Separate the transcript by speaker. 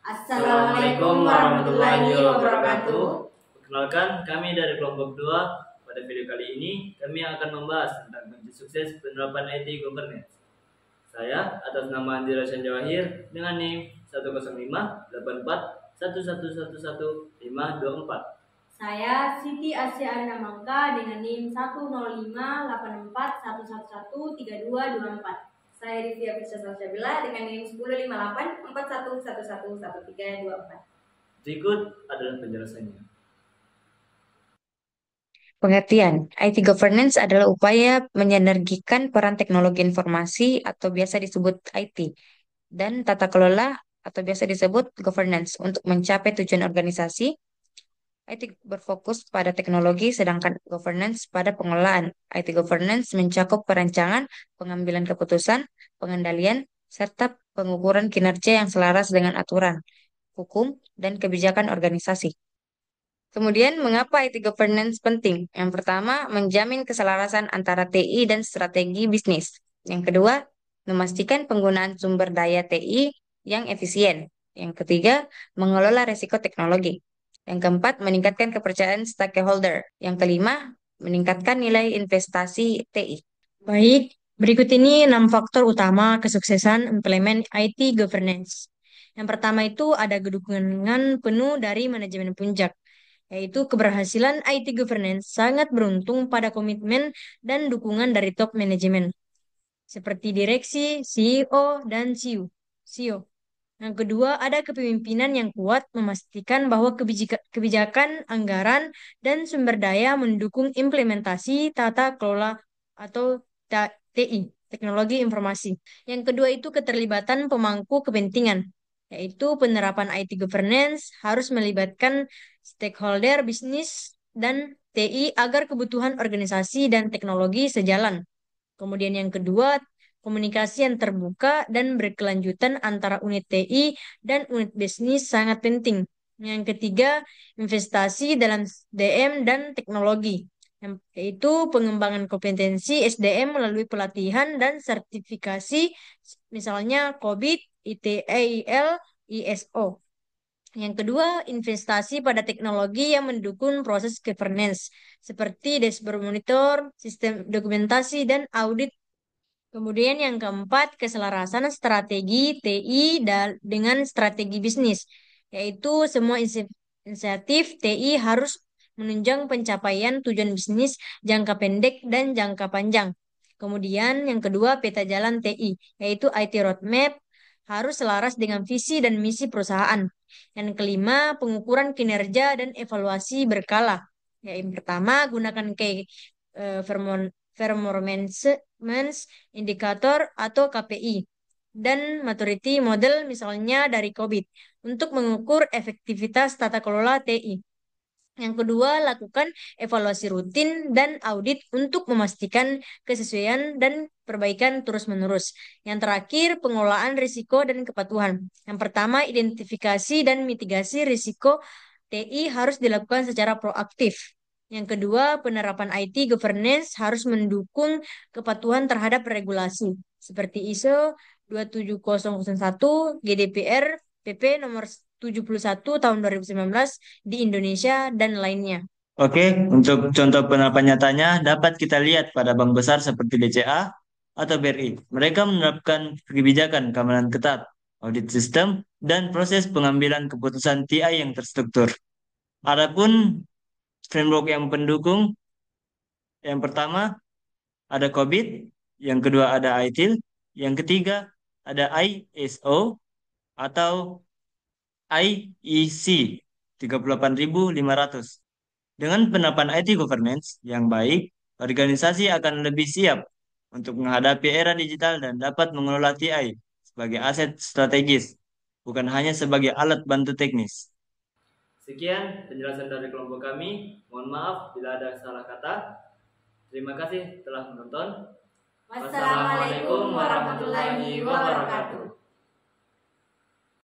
Speaker 1: Assalamualaikum warahmatullahi wabarakatuh.
Speaker 2: Perkenalkan, kami dari kelompok 2. Pada video kali ini, kami akan membahas tentang kunci sukses penerapan IT governance. Saya atas nama Andi Rasyan Jawahir dengan NIM 1058441111524.
Speaker 1: Saya Siti Asya Arina Mangka dengan NIM 1058411113224. Saya Rifia Fisya Salsabila dengan NIM 105841111324.
Speaker 2: Berikut adalah penjelasannya.
Speaker 3: Pengertian, IT governance adalah upaya mensinergikan peran teknologi informasi atau biasa disebut IT dan tata kelola atau biasa disebut governance untuk mencapai tujuan organisasi. IT berfokus pada teknologi sedangkan governance pada pengelolaan. IT governance mencakup perancangan, pengambilan keputusan, pengendalian, serta pengukuran kinerja yang selaras dengan aturan, hukum, dan kebijakan organisasi. Kemudian, mengapa IT governance penting? Yang pertama, menjamin keselarasan antara TI dan strategi bisnis. Yang kedua, memastikan penggunaan sumber daya TI yang efisien. Yang ketiga, mengelola risiko teknologi. Yang keempat, meningkatkan kepercayaan stakeholder. Yang kelima, meningkatkan nilai investasi TI.
Speaker 4: Baik, berikut ini 6 faktor utama kesuksesan implement IT governance. Yang pertama itu ada dukungan penuh dari manajemen puncak, yaitu keberhasilan IT governance sangat beruntung pada komitmen dan dukungan dari top manajemen, seperti direksi, CEO, dan CEO. Yang kedua, ada kepemimpinan yang kuat memastikan bahwa kebijakan, anggaran, dan sumber daya mendukung implementasi tata kelola atau TI, teknologi informasi. Yang kedua itu keterlibatan pemangku kepentingan, yaitu penerapan IT governance harus melibatkan stakeholder bisnis dan TI agar kebutuhan organisasi dan teknologi sejalan. Kemudian yang kedua, komunikasi yang terbuka dan berkelanjutan antara unit TI dan unit bisnis sangat penting. Yang ketiga, investasi dalam SDM dan teknologi, yaitu pengembangan kompetensi SDM melalui pelatihan dan sertifikasi, misalnya COVID, ITIL, ISO. Yang kedua, investasi pada teknologi yang mendukung proses governance, seperti dashboard monitor, sistem dokumentasi, dan audit. Kemudian yang keempat, keselarasan strategi TI dengan strategi bisnis, yaitu semua inisiatif TI harus menunjang pencapaian tujuan bisnis jangka pendek dan jangka panjang. Kemudian yang kedua, peta jalan TI, yaitu IT roadmap, harus selaras dengan visi dan misi perusahaan. Yang kelima, pengukuran kinerja dan evaluasi berkala. Yang pertama, gunakan performance indikator atau KPI dan maturity model misalnya dari COVID untuk mengukur efektivitas tata kelola TI. Yang kedua, lakukan evaluasi rutin dan audit untuk memastikan kesesuaian dan perbaikan terus-menerus. Yang terakhir, pengelolaan risiko dan kepatuhan. Yang pertama, identifikasi dan mitigasi risiko TI harus dilakukan secara proaktif. Yang kedua, penerapan IT governance harus mendukung kepatuhan terhadap regulasi seperti ISO 27001, GDPR, PP nomor 71 tahun 2019 di Indonesia dan lainnya.
Speaker 2: Oke, untuk contoh penerapan nyatanya dapat kita lihat pada bank besar seperti BCA atau BRI. Mereka menerapkan kebijakan keamanan ketat, audit sistem, dan proses pengambilan keputusan TI yang terstruktur. Adapun framework yang pendukung, yang pertama ada COVID, yang kedua ada ITIL, yang ketiga ada ISO atau IEC 38500. Dengan penerapan IT governance yang baik, organisasi akan lebih siap untuk menghadapi era digital dan dapat mengelola TI sebagai aset strategis, bukan hanya sebagai alat bantu teknis. Sekian penjelasan dari kelompok kami. Mohon maaf bila ada salah kata. Terima kasih telah menonton.
Speaker 1: Wassalamualaikum warahmatullahi wabarakatuh.